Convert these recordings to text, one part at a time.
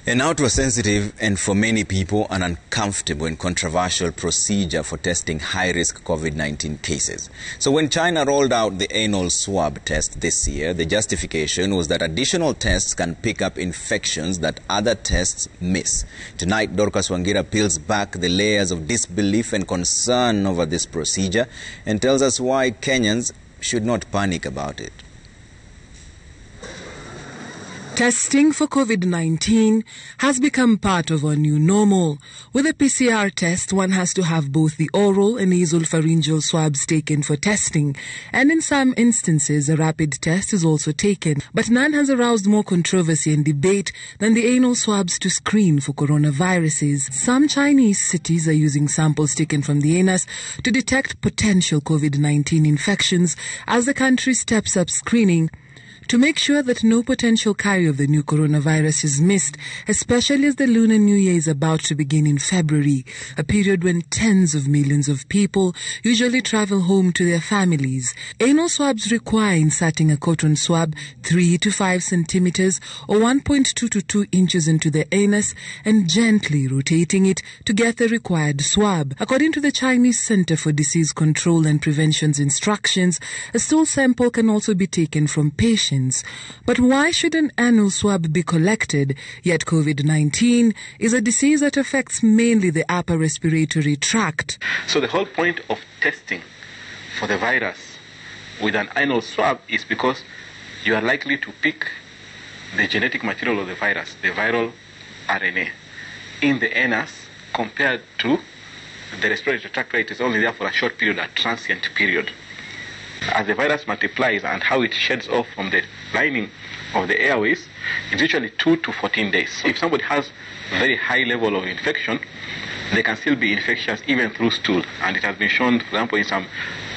And now to a sensitive and for many people an uncomfortable and controversial procedure for testing high-risk COVID-19 cases. So when China rolled out the anal swab test this year, the justification was that additional tests can pick up infections that other tests miss. Tonight, Dorcas Wangira peels back the layers of disbelief and concern over this procedure and tells us why Kenyans should not panic about it. Testing for COVID-19 has become part of our new normal. With a PCR test, one has to have both the oral and nasopharyngeal swabs taken for testing, and in some instances a rapid test is also taken. But none has aroused more controversy and debate than the anal swabs to screen for coronaviruses. Some Chinese cities are using samples taken from the anus to detect potential COVID-19 infections as the country steps up screening to make sure that no potential carrier of the new coronavirus is missed, especially as the Lunar New Year is about to begin in February, a period when tens of millions of people usually travel home to their families. Anal swabs require inserting a cotton swab 3 to 5 centimeters or 1.2 to 2 inches into the anus and gently rotating it to get the required swab. According to the Chinese Center for Disease Control and Prevention's instructions, a stool sample can also be taken from patients. But why should an anal swab be collected? Yet COVID-19 is a disease that affects mainly the upper respiratory tract. So the whole point of testing for the virus with an anal swab is because you are likely to pick the genetic material of the virus, the viral RNA, in the anus compared to the respiratory tract where it is only there for a short period, a transient period. As the virus multiplies and how it sheds off from the lining of the airways, it's usually 2 to 14 days. If somebody has a very high level of infection, they can still be infectious even through stool. And it has been shown, for example, in some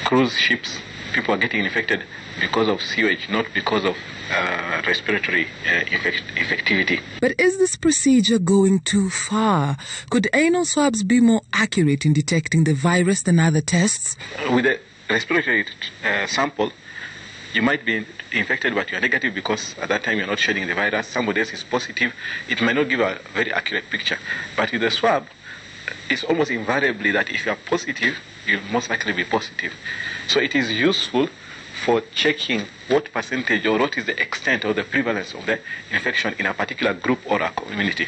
cruise ships, people are getting infected because of sewage, not because of respiratory infectivity. But is this procedure going too far? Could anal swabs be more accurate in detecting the virus than other tests? With the respiratory sample, you might be infected but you are negative because at that time you are not shedding the virus. Somebody else is positive. It may not give a very accurate picture. But with the swab, it's almost invariably that if you are positive, you'll most likely be positive. So it is useful for checking what percentage or what is the extent or the prevalence of the infection in a particular group or a community.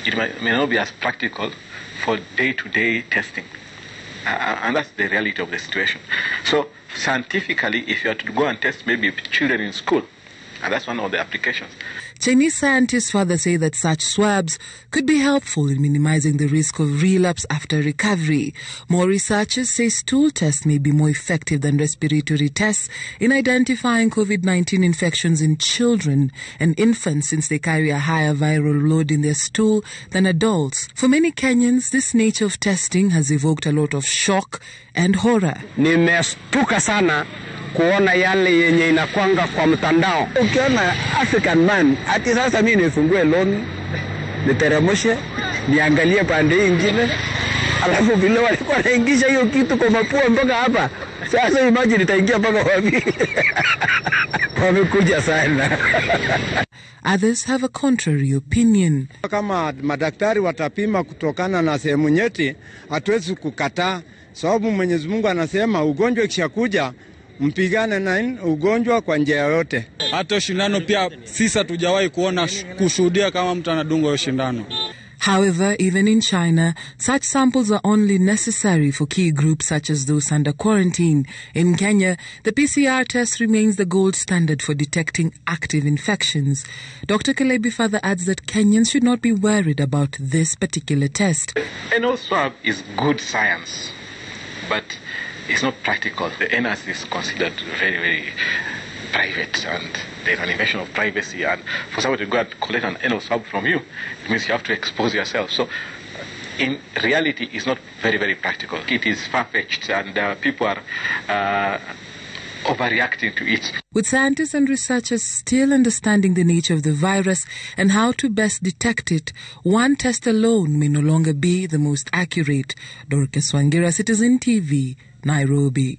It may not be as practical for day-to-day testing. And that's the reality of the situation. So scientifically, if you are to go and test maybe children in school, and that's one of the applications. Chinese scientists further say that such swabs could be helpful in minimizing the risk of relapse after recovery. More researchers say stool tests may be more effective than respiratory tests in identifying COVID-19 infections in children and infants, since they carry a higher viral load in their stool than adults. For many Kenyans, this nature of testing has evoked a lot of shock and horror. Nimestuka sana kuona yale yenye inakwanga kwa mtandao. Ukiona African man, ati sasa mimi nifungue loan, niteremshe, niangalie pande nyingine, alafu vile walikuwa wanaingisha hiyo kitu kwa mapua mpaka hapa. Sasa imagine itaingia mpaka wapi? Wamekuja sana. Others have a contrary opinion. Kama madaktari watapima kutokana na sehemu nyeti, hatuwezi kukataa, sababu Mwenyezi Mungu anasema ugonjwa ukishakuja mpigane na ugonjwa kwa njia yote. Hata shindano pia sisi hatujawahi kushuhudia kama mtu anadungwa shindano. However, even in China, such samples are only necessary for key groups such as those under quarantine. In Kenya, the PCR test remains the gold standard for detecting active infections. Dr. Kelebi further adds that Kenyans should not be worried about this particular test. Anal swab is good science, but it's not practical. The anus is considered very, very private, and there's an invasion of privacy. And for somebody to go and collect an anal swab from you, it means you have to expose yourself. So, in reality, it's not very, very practical. It is far-fetched, and people are overreacting to it. With scientists and researchers still understanding the nature of the virus and how to best detect it, one test alone may no longer be the most accurate. Dorcas Wangira, Citizen TV, Nairobi.